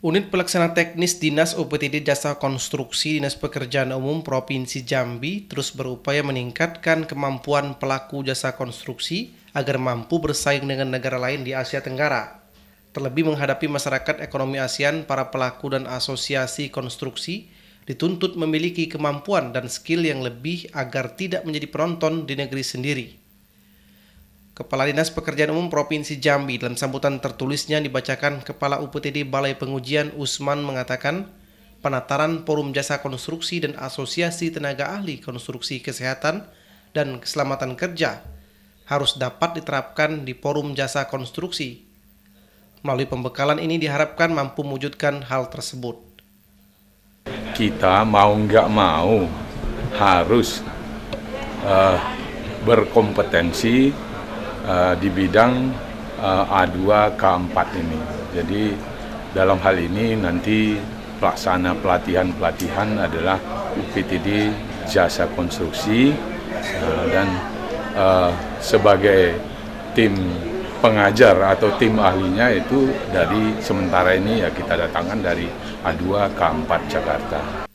Unit Pelaksana Teknis Dinas UPTD Jasa Konstruksi Dinas Pekerjaan Umum Provinsi Jambi terus berupaya meningkatkan kemampuan pelaku jasa konstruksi agar mampu bersaing dengan negara lain di Asia Tenggara. Terlebih menghadapi masyarakat ekonomi ASEAN, para pelaku dan asosiasi konstruksi dituntut memiliki kemampuan dan skill yang lebih agar tidak menjadi penonton di negeri sendiri. Kepala Dinas Pekerjaan Umum Provinsi Jambi dalam sambutan tertulisnya dibacakan Kepala UPTD Balai Pengujian Usman mengatakan penataran Forum Jasa Konstruksi dan Asosiasi Tenaga Ahli Konstruksi Kesehatan dan Keselamatan Kerja harus dapat diterapkan di Forum Jasa Konstruksi. Melalui pembekalan ini diharapkan mampu mewujudkan hal tersebut. Kita mau nggak mau harus berkompetensi di bidang A2 K4 ini. Jadi dalam hal ini nanti pelaksana pelatihan adalah UPTD Jasa Konstruksi dan sebagai tim pengajar atau tim ahlinya itu dari sementara ini ya kita datangkan dari A2 K4 Jakarta.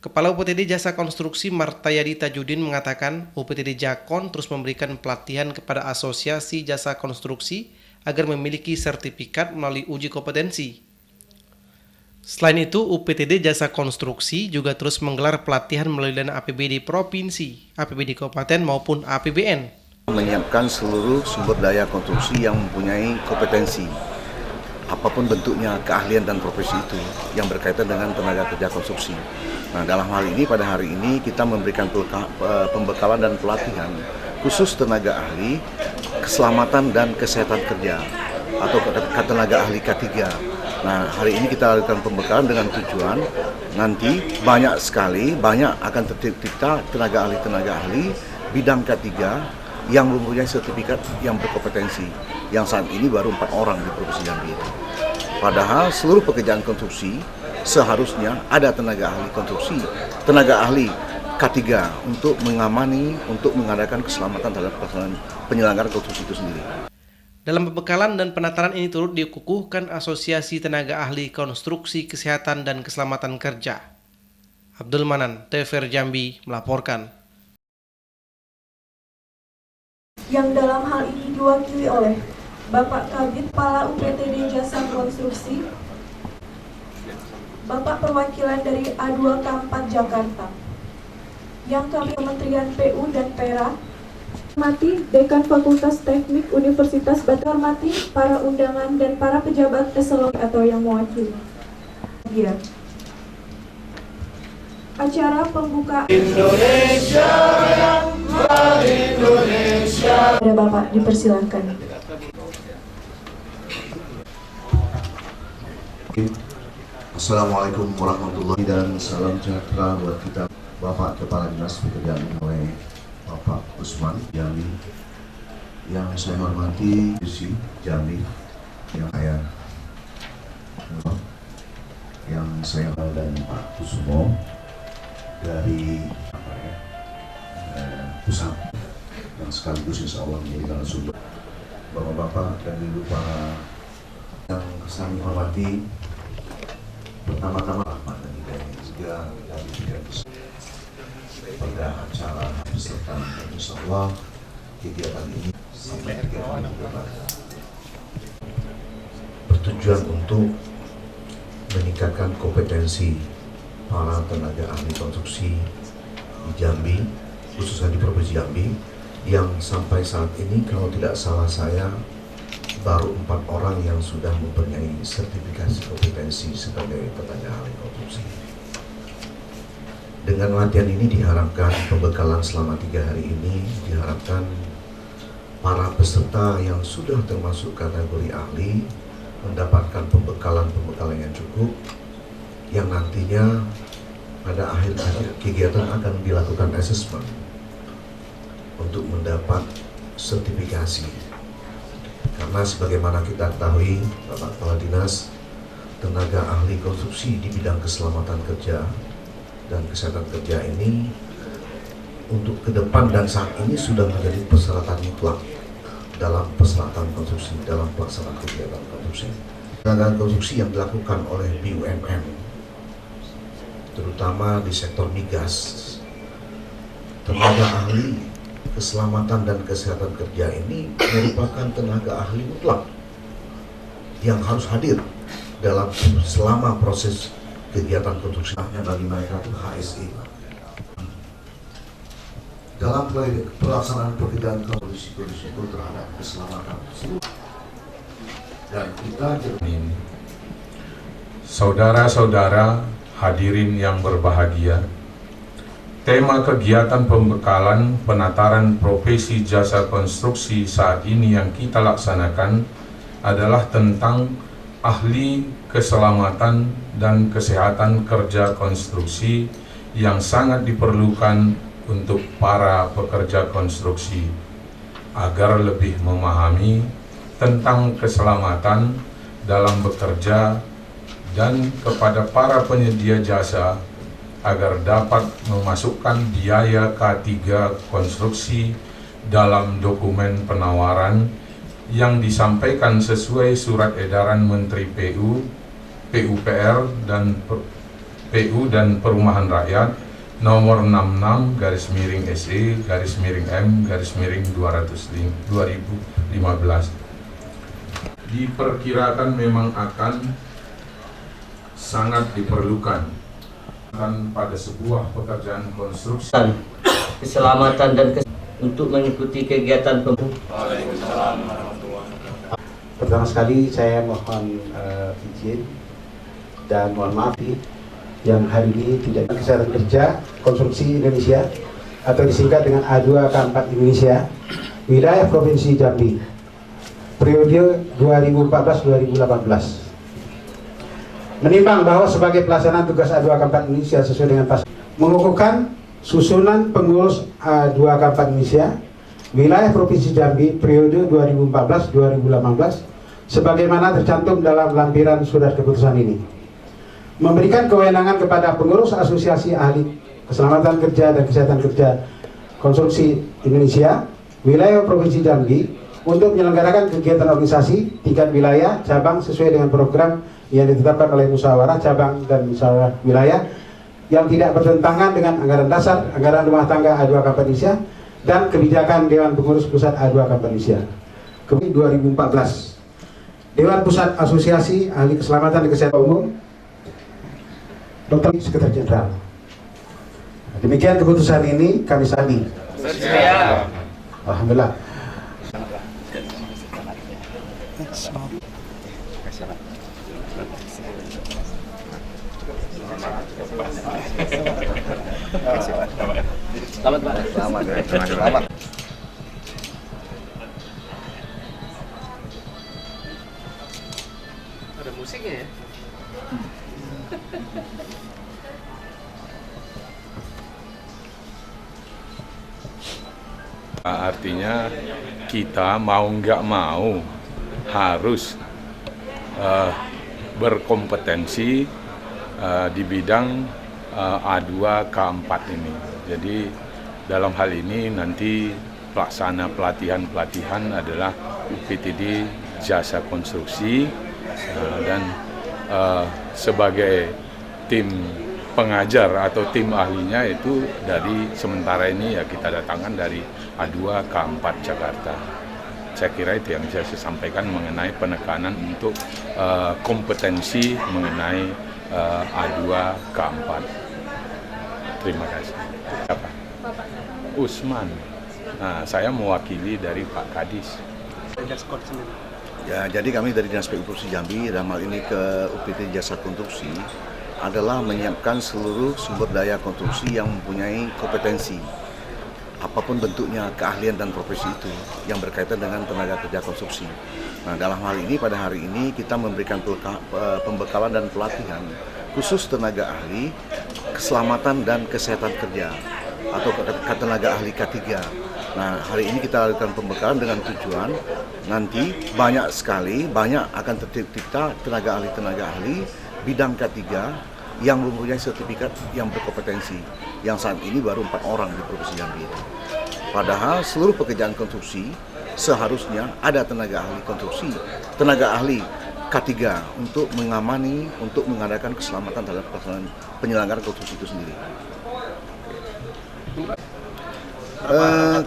Kepala UPTD Jasa Konstruksi Martayadi Tajudin mengatakan UPTD Jakon terus memberikan pelatihan kepada asosiasi jasa konstruksi agar memiliki sertifikat melalui uji kompetensi. Selain itu, UPTD Jasa Konstruksi juga terus menggelar pelatihan melalui dana APBD Provinsi, APBD Kabupaten maupun APBN. Menyiapkan seluruh sumber daya konstruksi yang mempunyai kompetensi, apapun bentuknya, keahlian dan profesi itu yang berkaitan dengan tenaga kerja konstruksi. Nah, dalam hal ini pada hari ini kita memberikan pembekalan dan pelatihan khusus tenaga ahli keselamatan dan kesehatan kerja atau tenaga ahli K3. Nah, hari ini kita lakukan pembekalan dengan tujuan nanti banyak akan tercipta tenaga ahli bidang K3 yang mempunyai sertifikat yang berkompetensi, yang saat ini baru 4 orang di Provinsi Jambi itu. Padahal seluruh pekerjaan konstruksi seharusnya ada tenaga ahli konstruksi, tenaga ahli K3 untuk mengamani, untuk mengadakan keselamatan terhadap penyelenggaraan konstruksi itu sendiri. Dalam pembekalan dan penataran ini turut dikukuhkan Asosiasi Tenaga Ahli Konstruksi Kesehatan dan Keselamatan Kerja. Abdul Manan, TVRI Jambi melaporkan. Yang dalam hal ini diwakili oleh Bapak Kabid Kepala UPTD Jasa Konstruksi, Bapak Perwakilan dari A2 K4 Jakarta, yang kami Kementerian PU dan PERA, hormati Dekan Fakultas Teknik Universitas Batu, hormati para undangan dan para pejabat eselon atau yang mewakili. Acara pembukaan Indonesia. Ada Bapak, dipersilakan. Assalamualaikum warahmatullahi dan salam sejahtera buat kita. Bapak Kepala Dinas Pekerjaan oleh Bapak Usman Jambi, yang saya hormati Yusi Jambi, yang saya dan Pak Kusumo dari pusat yang sekaligus insya Allah menjadi narasumber, Bapak-bapak dan Ibu para yang kami hormati. Pertama-tama rahmat dan hidayah juga dari Tuhan pada acara peserta, insya Allah kegiatan ini sampai 3 hari ke depan bertujuan untuk meningkatkan kompetensi para tenaga ahli konstruksi di Jambi, khususnya di Provinsi Jambi, yang sampai saat ini kalau tidak salah saya baru 4 orang yang sudah mempunyai sertifikasi kompetensi sebagai tenaga ahli konstruksi. Dengan latihan ini diharapkan pembekalan selama 3 hari ini diharapkan para peserta yang sudah termasuk kategori ahli mendapatkan pembekalan yang cukup, yang nantinya pada akhir kegiatan akan dilakukan asesmen untuk mendapat sertifikasi. Karena sebagaimana kita ketahui, Bapak Kepala Dinas, tenaga ahli konstruksi di bidang keselamatan kerja dan kesehatan kerja ini untuk ke depan dan saat ini sudah menjadi persyaratan mutlak dalam persyaratan konstruksi, dalam pelaksanaan kegiatan konstruksi. Tenaga konstruksi yang dilakukan oleh BUMN, terutama di sektor migas, tenaga ahli keselamatan dan kesehatan kerja ini merupakan tenaga ahli mutlak yang harus hadir selama proses kegiatan konstruksi. Bagi mereka itu HSE. Dalam pelaksanaan pekerjaan risiko terhadap keselamatan dan kita Saudara-saudara hadirin yang berbahagia, tema kegiatan pembekalan penataran profesi jasa konstruksi saat ini yang kita laksanakan adalah tentang ahli keselamatan dan kesehatan kerja konstruksi yang sangat diperlukan untuk para pekerja konstruksi agar lebih memahami tentang keselamatan dalam bekerja dan kepada para penyedia jasa agar dapat memasukkan biaya K3 konstruksi dalam dokumen penawaran yang disampaikan sesuai surat edaran Menteri PU, PUPR dan Perumahan Rakyat nomor 66/M/M/2015. Diperkirakan memang akan sangat diperlukan pada sebuah pekerjaan konstruksi keselamatan dan untuk mengikuti kegiatan Pertama sekali saya mohon izin dan mohon maaf yang hari ini tidak kesehatan kerja konstruksi Indonesia atau disingkat dengan A2K4 Indonesia wilayah Provinsi Jambi periode 2014-2018 menimbang bahwa sebagai pelaksanaan tugas A2K4 Indonesia sesuai dengan pasal mengukuhkan susunan pengurus A2K4 Indonesia wilayah Provinsi Jambi periode 2014-2018 sebagaimana tercantum dalam lampiran surat keputusan ini. Memberikan kewenangan kepada pengurus Asosiasi Ahli Keselamatan Kerja dan Kesehatan Kerja Konstruksi Indonesia wilayah Provinsi Jambi untuk menyelenggarakan kegiatan organisasi tingkat wilayah cabang sesuai dengan program yang ditetapkan oleh musyawarah cabang dan musyawarah wilayah yang tidak bertentangan dengan anggaran dasar, anggaran rumah tangga A2K4 Indonesia dan kebijakan Dewan Pengurus Pusat A2K4 Indonesia. Kemudian 2014 Dewan Pusat Asosiasi Ahli Keselamatan dan Kesehatan Umum Dr. Sekretaris Jenderal. Demikian keputusan ini kami sandi. Alhamdulillah. Selamat Pak. Selamat. Ada musiknya ya? Artinya kita mau nggak mau harus berkompetensi di bidang A2K4 ini. Jadi dalam hal ini nanti pelaksana pelatihan adalah UPTD Jasa Konstruksi dan sebagai tim pengajar atau tim ahlinya itu dari sementara ini ya kita datangkan dari A2K4 Jakarta. Saya kira itu yang bisa saya sampaikan mengenai penekanan untuk kompetensi mengenai A2K4. Terima kasih. Siapa? Usman. Nah, saya mewakili dari Pak Kadis. Ya, jadi kami dari Dinas PU Provinsi Jambi dalam hal ini ke UPT Jasa Konstruksi adalah menyiapkan seluruh sumber daya konstruksi yang mempunyai kompetensi apapun bentuknya keahlian dan profesi itu yang berkaitan dengan tenaga kerja konstruksi. Nah, dalam hal ini pada hari ini kita memberikan pembekalan dan pelatihan khusus tenaga ahli keselamatan dan kesehatan kerja atau tenaga ahli K3. Nah, hari ini kita lakukan pembekalan dengan tujuan nanti banyak akan tercipta tenaga ahli bidang K3 yang mempunyai sertifikat yang berkompetensi, yang saat ini baru 4 orang di Provinsi Jambi. Padahal seluruh pekerjaan konstruksi seharusnya ada tenaga ahli konstruksi, tenaga ahli K3 untuk mengamani, untuk mengadakan keselamatan terhadap pelaksanaan penyelenggaraan konstruksi itu sendiri.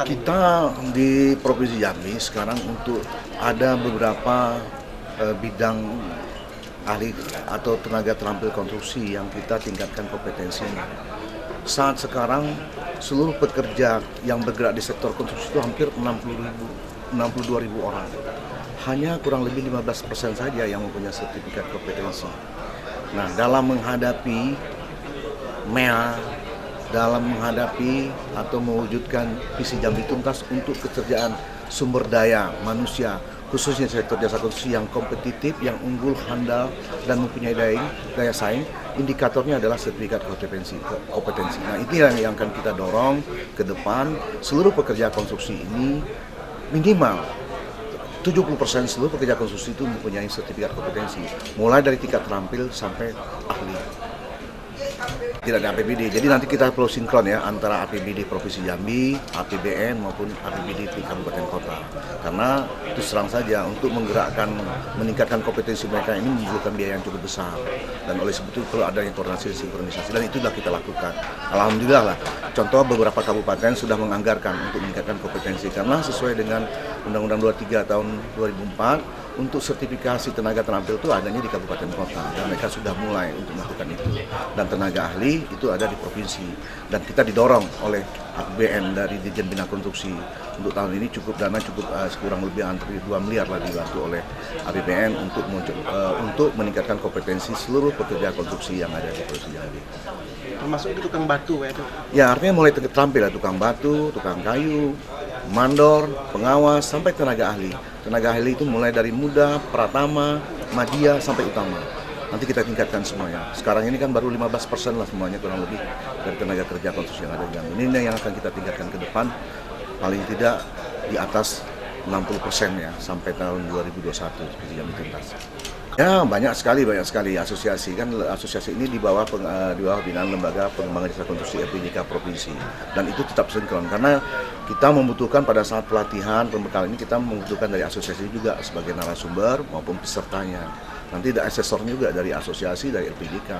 Kita di Provinsi Jambi sekarang untuk ada beberapa bidang ahli atau tenaga terampil konstruksi yang kita tingkatkan kompetensinya. Saat sekarang seluruh pekerja yang bergerak di sektor konstruksi itu hampir 62.000 orang. Hanya kurang lebih 15% saja yang mempunyai sertifikat kompetensi. Nah, dalam menghadapi MEA, dalam menghadapi atau mewujudkan visi Jambi Tuntas untuk ketersediaan sumber daya manusia, khususnya sektor jasa konstruksi yang kompetitif, yang unggul, handal, dan mempunyai daya saing, indikatornya adalah sertifikat kompetensi. Nah, ini yang akan kita dorong ke depan. Seluruh pekerja konstruksi ini minimal 70% seluruh pekerja konstruksi itu mempunyai sertifikat kompetensi, mulai dari tingkat terampil sampai ahli. Tidak ada APBD, jadi nanti kita perlu sinkron ya antara APBD Provinsi Jambi, APBN maupun APBD di kabupaten kota. Karena itu serang saja untuk menggerakkan, meningkatkan kompetensi mereka ini memerlukan biaya yang cukup besar. Dan oleh sebab itu perlu adanya koordinasi sinkronisasi, dan itu sudah kita lakukan. Alhamdulillah lah, contoh beberapa kabupaten sudah menganggarkan untuk meningkatkan kompetensi karena sesuai dengan Undang-Undang 23 tahun 2004 untuk sertifikasi tenaga terampil itu adanya di kabupaten kota, dan mereka sudah mulai untuk melakukan itu. Dan tenaga ahli itu ada di provinsi, dan kita didorong oleh APBN dari Dirjen Bina Konstruksi. Untuk tahun ini dana cukup kurang lebih hampir 2 miliar lah dibantu oleh APBN untuk meningkatkan kompetensi seluruh pekerja konstruksi yang ada di Provinsi Jambi. Termasuk itu tukang batu ya, Ya, artinya mulai terampil ya, tukang batu, tukang kayu, mandor, pengawas, sampai tenaga ahli. Tenaga ahli itu mulai dari muda, pratama, madya, sampai utama. Nanti kita tingkatkan semuanya. Sekarang ini kan baru 15% lah semuanya kurang lebih dari tenaga kerja konstruksi yang ada di Jambi. Ini yang akan kita tingkatkan ke depan, paling tidak di atas 60% ya, sampai tahun 2021 seperti Jambi Tuntas. Ya, banyak sekali asosiasi, kan asosiasi ini di bawah binaan lembaga pengembangan jasa konstruksi LPJK provinsi, dan itu tetap sinkron karena kita membutuhkan pada saat pelatihan pembekalan ini, kita membutuhkan dari asosiasi juga sebagai narasumber maupun pesertanya, nanti ada asesor juga dari asosiasi, dari LPJK.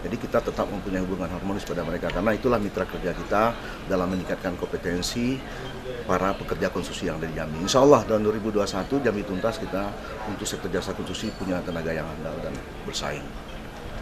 Jadi kita tetap mempunyai hubungan harmonis pada mereka, karena itulah mitra kerja kita dalam meningkatkan kompetensi para pekerja konstruksi yang ada di Jambi. Insya Allah tahun 2021 Jambi Tuntas kita untuk sektor jasa konstruksi punya tenaga yang handal dan bersaing.